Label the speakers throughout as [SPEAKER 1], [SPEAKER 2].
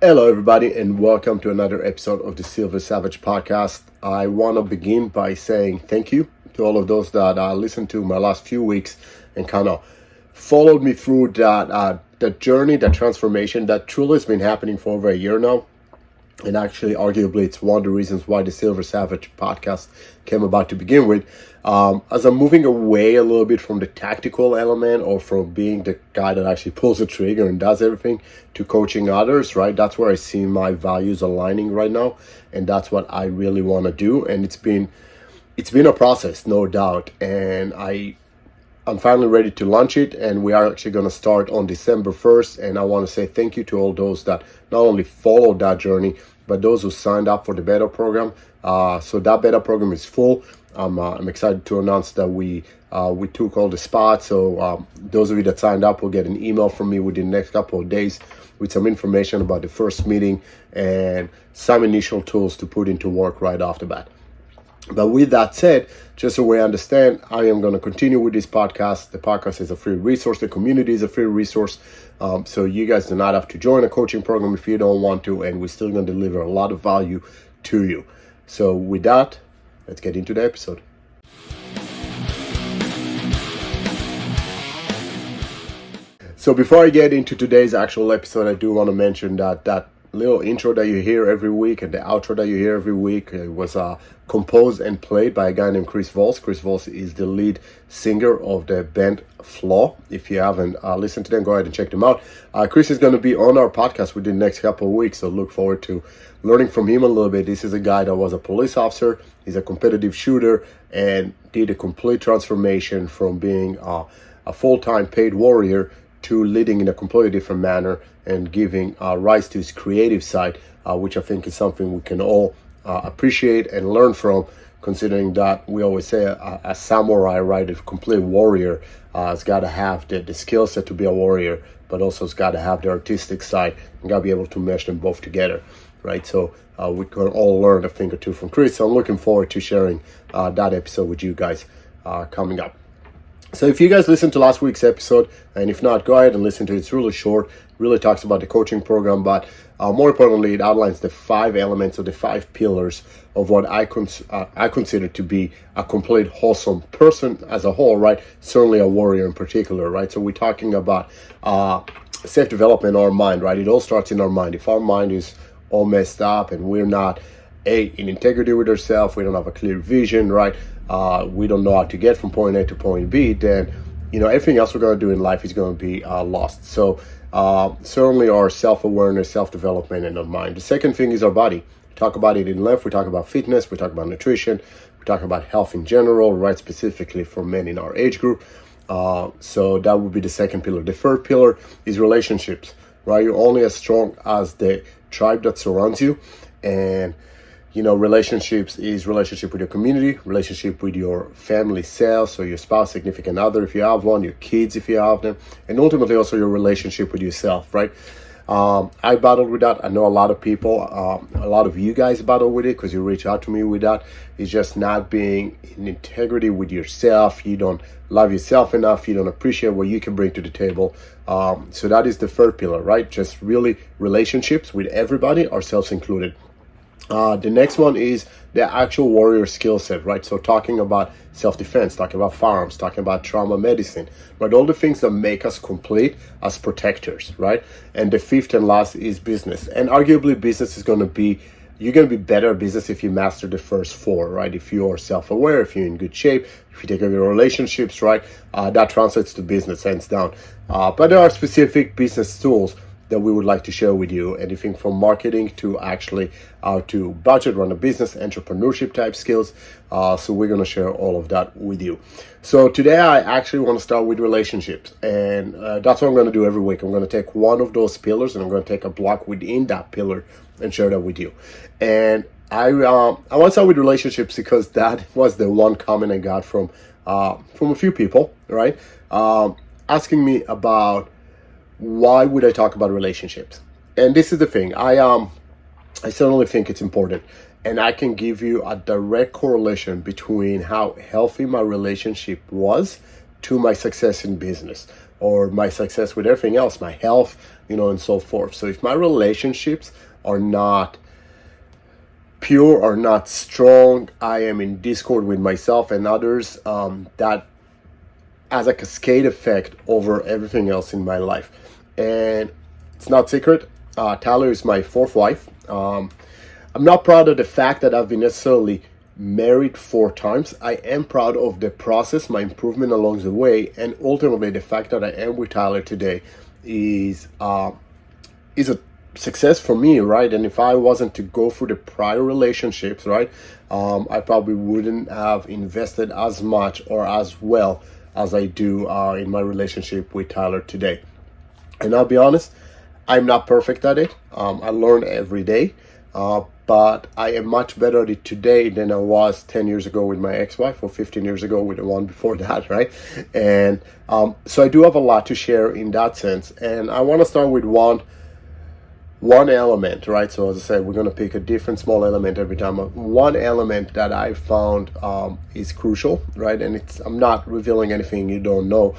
[SPEAKER 1] Hello, everybody, and welcome to another episode of the Silver Savage podcast. I want to begin by saying thank you to all of those that listened to my last few weeks and kind of followed me through that journey, that transformation that truly has been happening for over a year now. And actually, arguably, it's one of the reasons why the Silver Savage podcast came about to begin with. As I'm moving away a little bit from the tactical element or from being the guy that actually pulls the trigger and does everything to coaching others, right? That's where I see my values aligning right now. And that's what I really want to do. And it's been a process, no doubt. And I'm finally ready to launch it, and we are actually going to start on December 1st. And I want to say thank you to all those that not only followed that journey, but those who signed up for the beta program. So that beta program is full. I'm excited to announce that we took all the spots. So those of you that signed up will get an email from me within the next couple of days with some information about the first meeting and some initial tools to put into work right off the bat. But with that said, just so we understand, I am going to continue with this podcast. The podcast is a free resource. The community is a free resource. So you guys do not have to join a coaching program if you don't want to, and we're still going to deliver a lot of value to you. So with that, let's get into the episode. So before I get into today's actual episode, I do want to mention that little intro that you hear every week and the outro that you hear every week was composed and played by a guy named Chris Voss. Chris Voss is the lead singer of the band Flaw. If you haven't listened to them, go ahead and check them out. Chris is going to be on our podcast within the next couple of weeks, so look forward to learning from him a little bit. This is a guy that was a police officer. He's a competitive shooter and did a complete transformation from being a full-time paid warrior to leading in a completely different manner and giving rise to his creative side, which I think is something we can all appreciate and learn from, considering that we always say a samurai, right, a complete warrior has got to have the skill set to be a warrior, but also has got to have the artistic side and got to be able to mesh them both together, right? So we can all learn a thing or two from Chris. So I'm looking forward to sharing that episode with you guys coming up. So if you guys listened to last week's episode, and if not, go ahead and listen to it. It's really short, really talks about the coaching program, but more importantly, it outlines the 5 elements or the 5 pillars of what I consider to be a complete wholesome person as a whole, right? Certainly a warrior in particular, right? So we're talking about self-development in our mind, right? It all starts in our mind. If our mind is all messed up and we're not in integrity with ourselves, we don't have a clear vision, right? We don't know how to get from point A to point B, then everything else we're going to do in life is going to be lost. So certainly our self-awareness, self-development in our mind. The second thing is our body. We talk about it in length. We talk about fitness. We talk about nutrition. We talk about health in general, right? Specifically for men in our age group. So that would be the second pillar. The third pillar is relationships, right? You're only as strong as the tribe that surrounds you. And relationships is relationship with your community, relationship with your family self, so your spouse, significant other if you have one, your kids if you have them, and ultimately also your relationship with yourself, right? I battled with that. I know a lot of people, a lot of you guys battle with it because you reach out to me with that. It's just not being in integrity with yourself. You don't love yourself enough. You don't appreciate what you can bring to the table. So that is the third pillar, right? Just really relationships with everybody, ourselves included. The next one is the actual warrior skill set, right? So talking about self-defense, talking about firearms, talking about trauma medicine, right? All the things that make us complete as protectors, right? And the fifth and last is business. And arguably business is you're going to be better at business if you master the first 4, right? If you're self-aware, if you're in good shape, if you take care of your relationships, right? That translates to business, hands down. But there are specific business tools that we would like to share with you. Anything from marketing to actually how to budget, run a business, entrepreneurship type skills. So we're going to share all of that with you. So today I actually want to start with relationships. And that's what I'm going to do every week. I'm going to take one of those pillars and I'm going to take a block within that pillar and share that with you. And I want to start with relationships because that was the one comment I got from a few people, right? Asking me about why would I talk about relationships? And this is the thing. I certainly think it's important. And I can give you a direct correlation between how healthy my relationship was to my success in business, or my success with everything else, my health, and so forth. So if my relationships are not pure or not strong, I am in discord with myself and others. That has a cascade effect over everything else in my life. And it's not secret, Tyler is my fourth wife. I'm not proud of the fact that I've been necessarily married 4 times. I am proud of the process, my improvement along the way, and ultimately the fact that I am with Tyler today is a success for me, right? And if I wasn't to go through the prior relationships, right, I probably wouldn't have invested as much or as well as I do in my relationship with Tyler today. And I'll be honest, I'm not perfect at it. I learn every day, but I am much better at it today than I was 10 years ago with my ex-wife, or 15 years ago with the one before that, right? And so I do have a lot to share in that sense. And I want to start with one element, right? So as I said, we're going to pick a different small element every time. One element that I found is crucial, right? And I'm not revealing anything you don't know,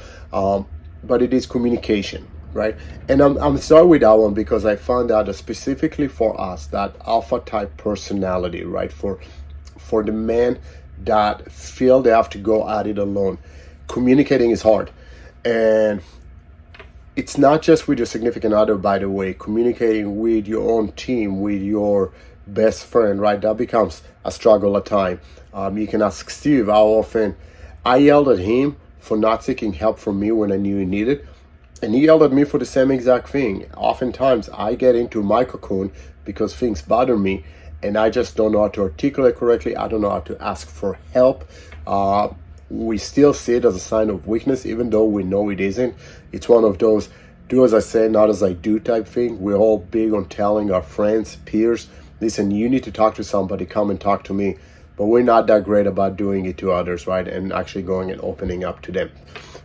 [SPEAKER 1] but it is communication, right? And I'm starting with that one because I found out that specifically for us, that alpha type personality, right? For the men that feel they have to go at it alone, communicating is hard. And it's not just with your significant other, by the way, communicating with your own team, with your best friend, right? That becomes a struggle at times. You can ask Steve how often I yelled at him for not seeking help from me when I knew he needed. And he yelled at me for the same exact thing. Oftentimes I get into my cocoon because things bother me and I just don't know how to articulate correctly. I don't know how to ask for help. We still see it as a sign of weakness, even though we know it isn't. It's one of those do as I say, not as I do type thing. We're all big on telling our friends, peers, listen, you need to talk to somebody, come and talk to me. But we're not that great about doing it to others, right? And actually going and opening up to them.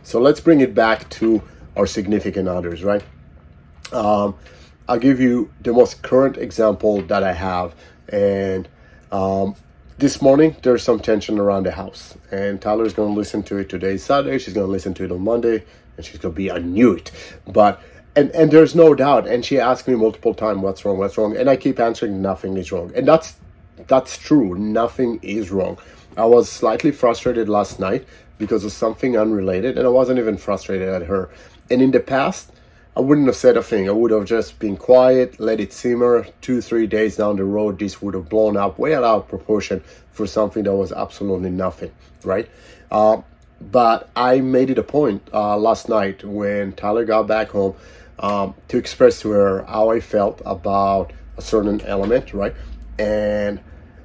[SPEAKER 1] So let's bring it back to our significant others, right? I'll give you the most current example that I have. And this morning, there's some tension around the house, and Tyler's going to listen to it today, Saturday. She's going to listen to it on Monday, and she's going to be, I knew it. But, and there's no doubt. And she asked me multiple times, what's wrong? And I keep answering, nothing is wrong. And that's true. Nothing is wrong. I was slightly frustrated last night because of something unrelated, and I wasn't even frustrated at her. And in the past, I wouldn't have said a thing. I would have just been quiet, let it simmer. 2-3 days down the road, this would have blown up way out of proportion for something that was absolutely nothing, right? But I made it a point last night when Tyler got back home to express to her how I felt about a certain element, right? And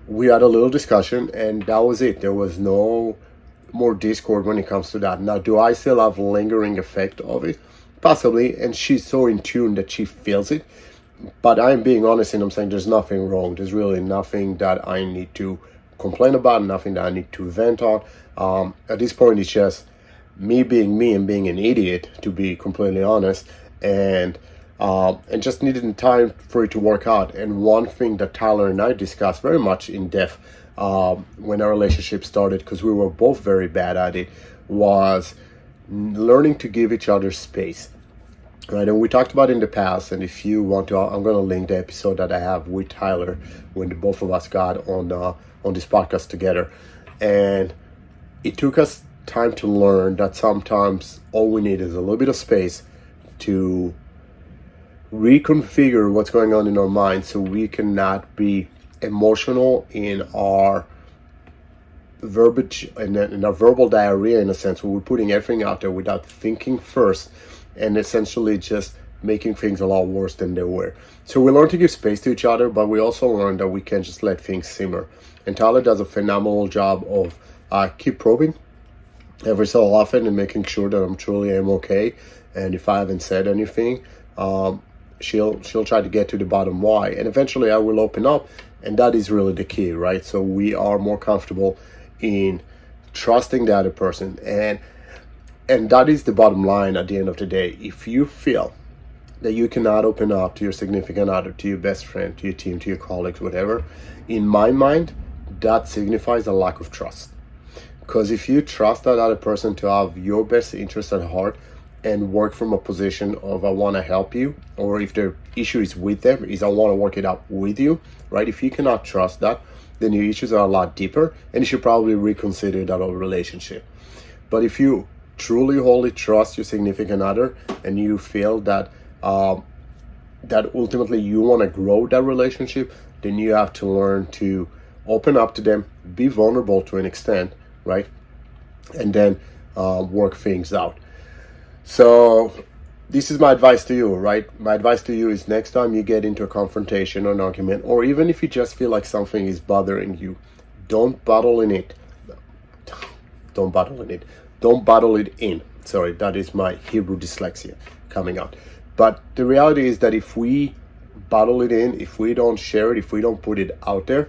[SPEAKER 1] we had a little discussion, and that was it. There was no more discord when it comes to that. Now, do I still have lingering effect of it? Possibly, and she's so in tune that she feels it. But I'm being honest and I'm saying there's nothing wrong. There's really nothing that I need to complain about, nothing that I need to vent on. At this point, it's just me being me and being an idiot, to be completely honest, and just needing time for it to work out. And one thing that Tyler and I discussed very much in depth when our relationship started, because we were both very bad at it, was learning to give each other space, right? And we talked about it in the past, and if you want to, I'm going to link the episode that I have with Tyler when the both of us got on this podcast together. And it took us time to learn that sometimes all we need is a little bit of space to reconfigure what's going on in our mind, so we cannot be emotional in our verbiage and in our verbal diarrhea, in a sense, where we're putting everything out there without thinking first, and essentially just making things a lot worse than they were. So we learn to give space to each other, but we also learn that we can't just let things simmer. And Tyler does a phenomenal job of keep probing every so often and making sure that I'm truly am okay. And if I haven't said anything, she'll try to get to the bottom why, and eventually I will open up. And that is really the key, right? So we are more comfortable in trusting the other person, and that is the bottom line at the end of the day. If you feel that you cannot open up to your significant other, to your best friend, to your team, to your colleagues, whatever, in my mind, that signifies a lack of trust. Because if you trust that other person to have your best interest at heart, and work from a position of I want to help you, or if the issue is with them, is I want to work it out with you, right? If you cannot trust that, then your issues are a lot deeper, and you should probably reconsider that whole relationship. But if you truly, wholly trust your significant other, and you feel that that ultimately you want to grow that relationship, then you have to learn to open up to them, be vulnerable to an extent, right? And then work things out. So this is my advice to you, right? My advice to you is next time you get into a confrontation or an argument, or even if you just feel like something is bothering you, don't bottle in it. Don't bottle in it. Don't bottle it in. Sorry, that is my Hebrew dyslexia coming out. But the reality is that if we bottle it in, if we don't share it, if we don't put it out there,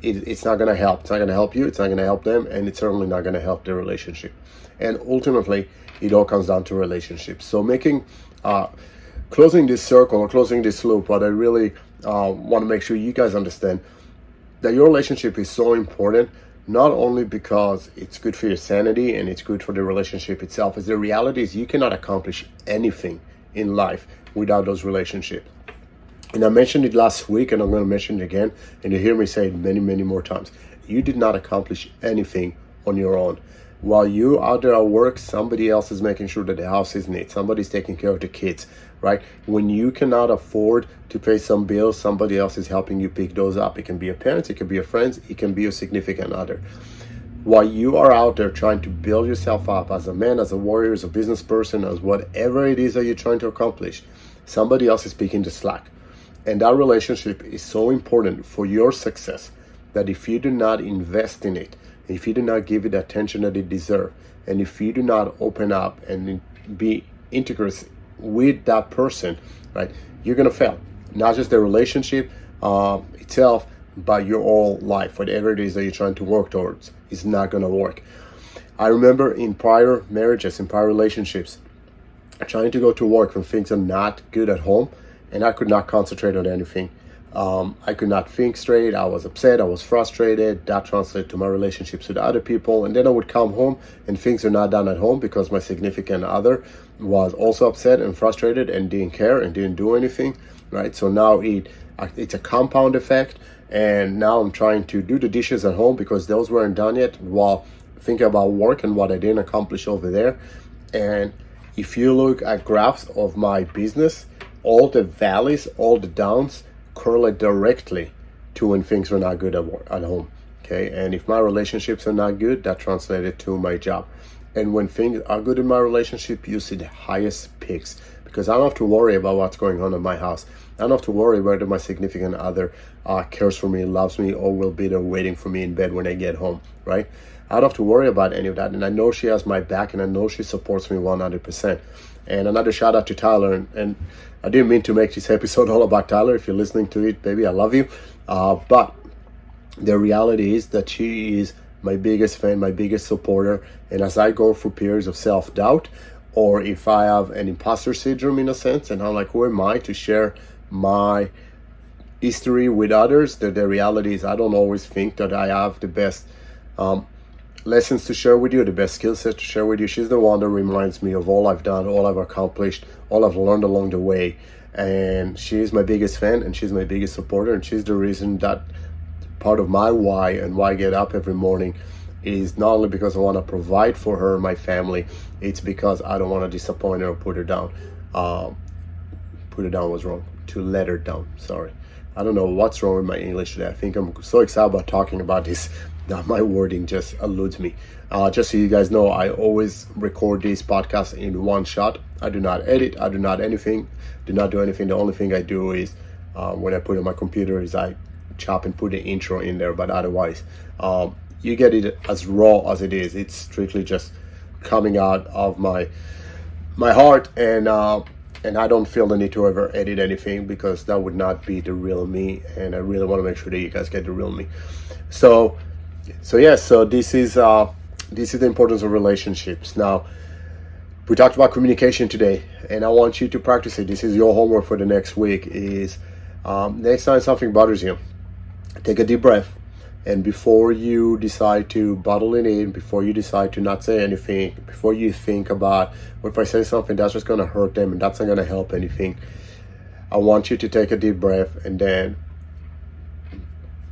[SPEAKER 1] it's not going to help. It's not going to help you. It's not going to help them. And it's certainly not going to help the relationship. And ultimately, it all comes down to relationships. So closing this circle or closing this loop, what I really want to make sure you guys understand, that your relationship is so important, not only because it's good for your sanity and it's good for the relationship itself, is the reality is you cannot accomplish anything in life without those relationships. And I mentioned it last week, and I'm going to mention it again, and you hear me say it many, many more times. You did not accomplish anything on your own. While you out there at work, somebody else is making sure that the house is neat. Somebody's taking care of the kids, right? When you cannot afford to pay some bills, somebody else is helping you pick those up. It can be your parents, it can be your friends, it can be your significant other. While you are out there trying to build yourself up as a man, as a warrior, as a business person, as whatever it is that you're trying to accomplish, somebody else is picking the slack. And that relationship is so important for your success that if you do not invest in it, if you do not give it the attention that it deserves, and if you do not open up and be integrated with that person, right, you're going to fail. Not just the relationship itself, but your whole life, whatever it is that you're trying to work towards, is not going to work. I remember in prior marriages, in prior relationships, trying to go to work when things are not good at home, and I could not concentrate on anything. I could not think straight. I was upset. I was frustrated. That translated to my relationships with other people. And then I would come home and things are not done at home because my significant other was also upset and frustrated and didn't care and didn't do anything, right? So now it's a compound effect. And now I'm trying to do the dishes at home because those weren't done yet while thinking about work and what I didn't accomplish over there. And if you look at graphs of my business, all the valleys, all the downs correlate directly to when things are not good at home. Okay, and if my relationships are not good, that translated to my job. And when things are good in my relationship, you see the highest peaks because I don't have to worry about what's going on in my house. I don't have to worry whether my significant other cares for me, loves me, or will be there waiting for me in bed when I get home, right? I don't have to worry about any of that. And I know she has my back, and I know she supports me 100%. And another shout out to Tyler. And I didn't mean to make this episode all about Tyler. If you're listening to it, baby, I love you. But the reality is that she is my biggest fan, my biggest supporter. And as I go through periods of self-doubt, or if I have an imposter syndrome in a sense, and I'm like, who am I to share my history with others, that the reality is I don't always think that I have the best lessons to share with you, the best skill set to share with you. She's the one that reminds me of all I've done, all I've accomplished, all I've learned along the way. And she's my biggest fan, and she's my biggest supporter, and she's the reason that part of my why and why I get up every morning is not only because I want to provide for her and my family, it's because I don't want to disappoint her or put her down. Put her down was wrong. To let her down, sorry. I don't know what's wrong with my English today. I think I'm so excited about talking about this that my wording just eludes me. Just so you guys know, I always record these podcasts in one shot. I do not edit. I do not do anything. The only thing I do is when I put it on my computer is I chop and put the intro in there. But otherwise, you get it as raw as it is. It's strictly just coming out of my heart, and I don't feel the need to ever edit anything because that would not be the real me, and I really want to make sure that you guys get the real me. So this is the importance of relationships. Now, we talked about communication today, and I want you to practice it. This is your homework for the next week. Is next time something bothers you, take a deep breath, And before you decide to bottle it in, before you decide to not say anything, before you think about, well, if I say something, that's just going to hurt them and that's not going to help anything, I want you to take a deep breath and then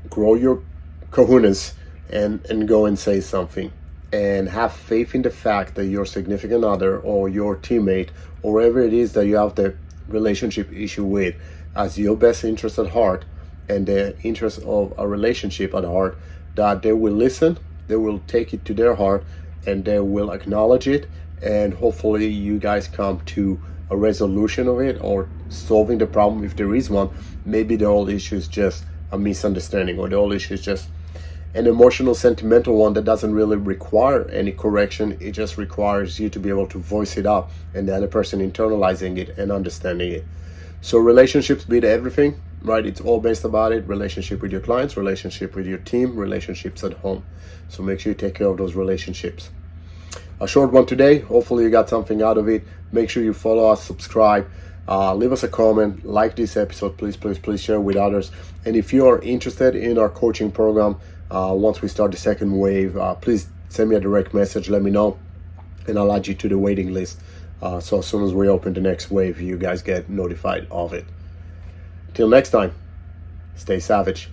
[SPEAKER 1] grow your kahunas and go and say something. And have faith in the fact that your significant other or your teammate or whoever it is that you have the relationship issue with has your best interest at heart and the interest of a relationship at heart, that they will listen, they will take it to their heart, and they will acknowledge it, and hopefully you guys come to a resolution of it or solving the problem if there is one. Maybe the whole issue is just a misunderstanding, or the whole issue is just an emotional, sentimental one that doesn't really require any correction. It just requires you to be able to voice it up and the other person internalizing it and understanding it. So relationships beat everything, right? It's all based about it. Relationship with your clients, relationship with your team, relationships at home. So make sure you take care of those relationships. A short one today. Hopefully you got something out of it. Make sure you follow us, subscribe, leave us a comment, like this episode, please share with others. And if you are interested in our coaching program, once we start the second wave, please send me a direct message, let me know, and I'll add you to the waiting list. So as soon as we open the next wave, you guys get notified of it. Till next time, stay savage.